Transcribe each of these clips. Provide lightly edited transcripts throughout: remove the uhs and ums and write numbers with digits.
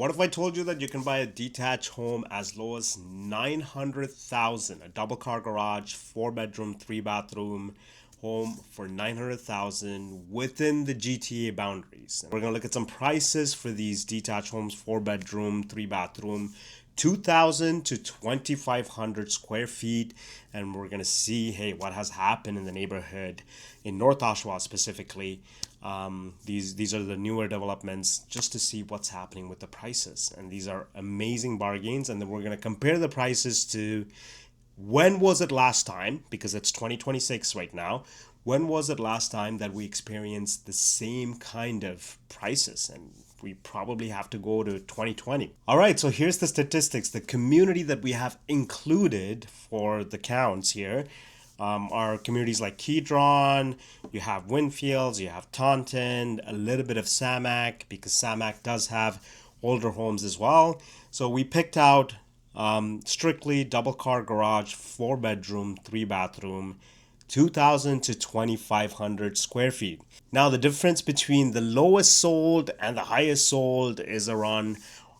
What if I told you that you can buy a detached home as low as 900,000, a double car garage, 4 bedroom, 3 bathroom home for 900,000 within the GTA boundaries. We're going to look at some prices for these detached homes, 4 bedroom, 3 bathroom, 2,000 to 2,500 square feet, and we're going to see, hey, what has happened in the neighborhood in North Oshawa specifically. These are the newer developments, just to see what's happening with the prices, and these are amazing bargains. And then we're going to compare the prices to when was it last time, because it's 2026 right now. When was it last time that we experienced the same kind of prices? And we probably have to go to 2020. All right, so here's the statistics. The community that we have included for the counts here are communities like Kedron, you have Winfields, you have Taunton, a little bit of Samac, because Samac does have older homes as well. So we picked out strictly double car garage, 4 bedroom, 3 bathroom, 2,000 to 2,500 square feet. Now, the difference between the lowest sold and the highest sold is around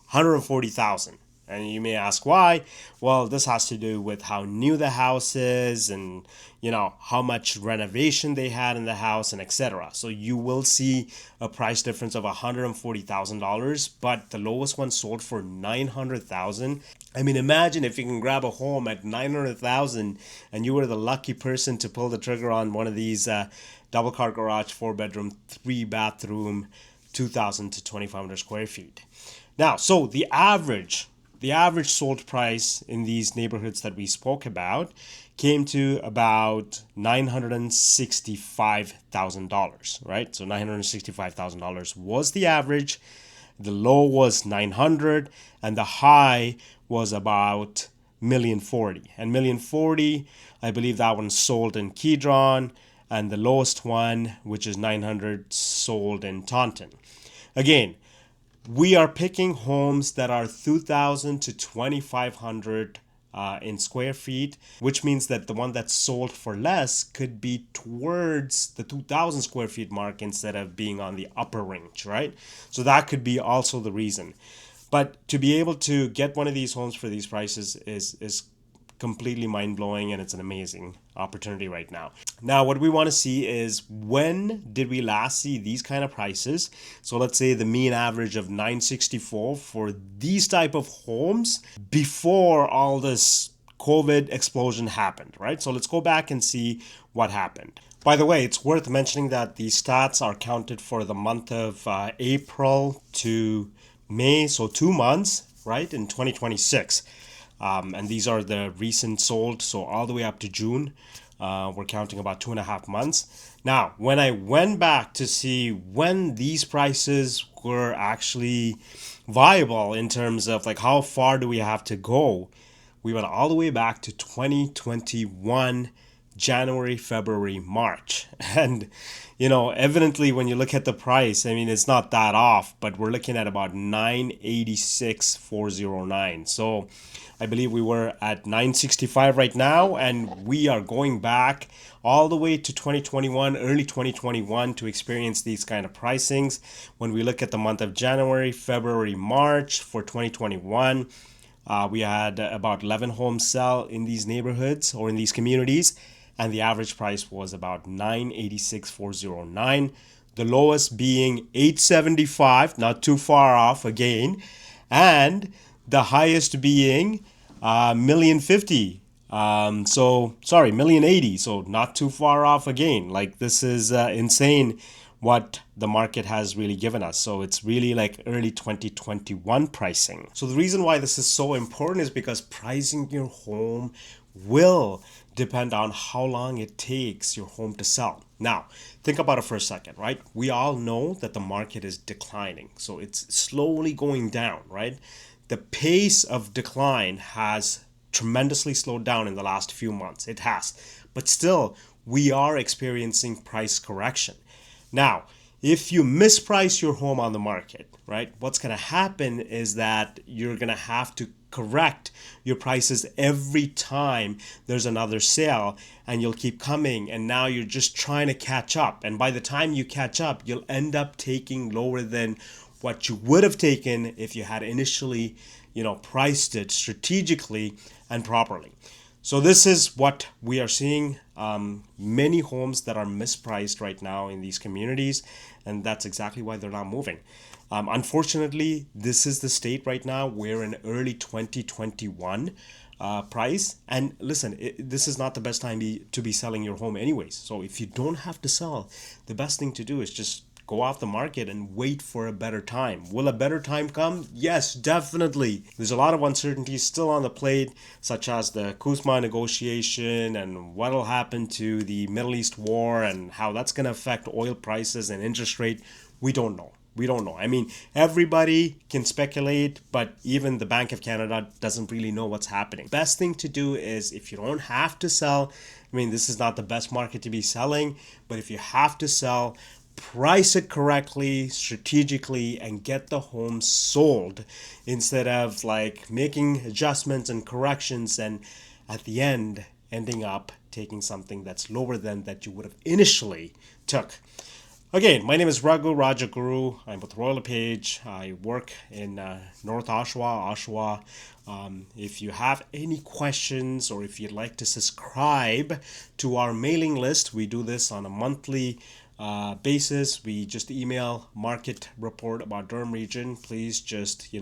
140,000. And you may ask why. Well, this has to do with how new the house is, and how much renovation they had in the house, and etc. So you will see a price difference of $140,000, but the lowest one sold for 900,000. I mean, imagine if you can grab a home at 900,000 and you were the lucky person to pull the trigger on one of these double car garage, 4 bedroom, 3 bathroom, 2,000 to 2,500 square feet. Now, so the average sold price in these neighborhoods that we spoke about came to about $965,000, right? So $965,000 was the average. The low was 900, and the high was about $1,040,000. And $1,040,000, I believe that one sold in Kedron, and the lowest one, which is 900, sold in Taunton. Again, we are picking homes that are 2,000 to 2,500 in square feet, which means that the one that's sold for less could be towards the 2,000 square feet mark instead of being on the upper range, right? So that could be also the reason. But to be able to get one of these homes for these prices is completely mind-blowing, and it's an amazing opportunity right now. Now, what we want to see is, when did we last see these kind of prices? So let's say the mean average of 964 for these type of homes before all this COVID explosion happened, right? So let's go back and see what happened. By the way, it's worth mentioning that these stats are counted for the month of April to May, so 2 months, right, in 2026. And these are the recent sold, so all the way up to June. We're counting about 2.5 months. Now, when I went back to see when these prices were actually viable in terms of like how far do we have to go, we went all the way back to 2021, January, February, March. And, evidently when you look at the price, I mean, it's not that off, but we're looking at about 986,409. So I believe we were at 965 right now, and we are going back all the way to 2021, early 2021, to experience these kind of pricings. When we look at the month of January, February, March for 2021, we had about 11 homes sell in these neighborhoods or in these communities, and the average price was about 986,409. The lowest being 875, not too far off again, and the highest being $1,050,000. $1,080,000. So not too far off again. Like, this is insane what the market has really given us. So it's really like early 2021 pricing. So the reason why this is so important is because pricing your home will depend on how long it takes your home to sell. Now, think about it for a second, right? We all know that the market is declining. So it's slowly going down, right? The pace of decline has tremendously slowed down in the last few months. It has. But still, we are experiencing price correction. Now, if you misprice your home on the market, right, what's going to happen is that you're going to have to correct your prices every time there's another sale, and you'll keep coming, and now you're just trying to catch up. And by the time you catch up, you'll end up taking lower than what you would have taken if you had initially, priced it strategically and properly. So this is what we are seeing. Many homes that are mispriced right now in these communities, and that's exactly why they're not moving. Unfortunately, this is the state right now. We're in early 2021 price. And listen, this is not the best time to be selling your home anyways. So if you don't have to sell, the best thing to do is just go off the market and wait for a better time. Will a better time come? Yes, definitely. There's a lot of uncertainties still on the plate, such as the Kuzma negotiation and what will happen to the Middle East war and how that's going to affect oil prices and interest rate. We don't know. We don't know. I mean, everybody can speculate, but even the Bank of Canada doesn't really know what's happening. Best thing to do is, if you don't have to sell, I mean, this is not the best market to be selling, but if you have to sell, price it correctly, strategically, and get the home sold instead of like making adjustments and corrections and at the end ending up taking something that's lower than that you would have initially took. Again, my name is Ragu Rajaguru. I'm with Royal LePage. I work in North Oshawa. If you have any questions or if you'd like to subscribe to our mailing list, we do this on a monthly basis. We just email market report about Durham region. Please just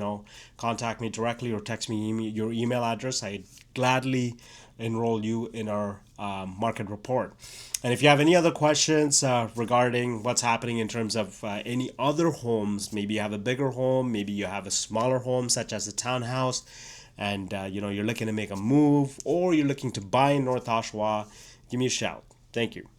contact me directly or text me your email address. I gladly enroll you in our market report. And if you have any other questions regarding what's happening in terms of any other homes, maybe you have a bigger home, maybe you have a smaller home such as a townhouse, and you're looking to make a move or you're looking to buy in North Oshawa, give me a shout. Thank you.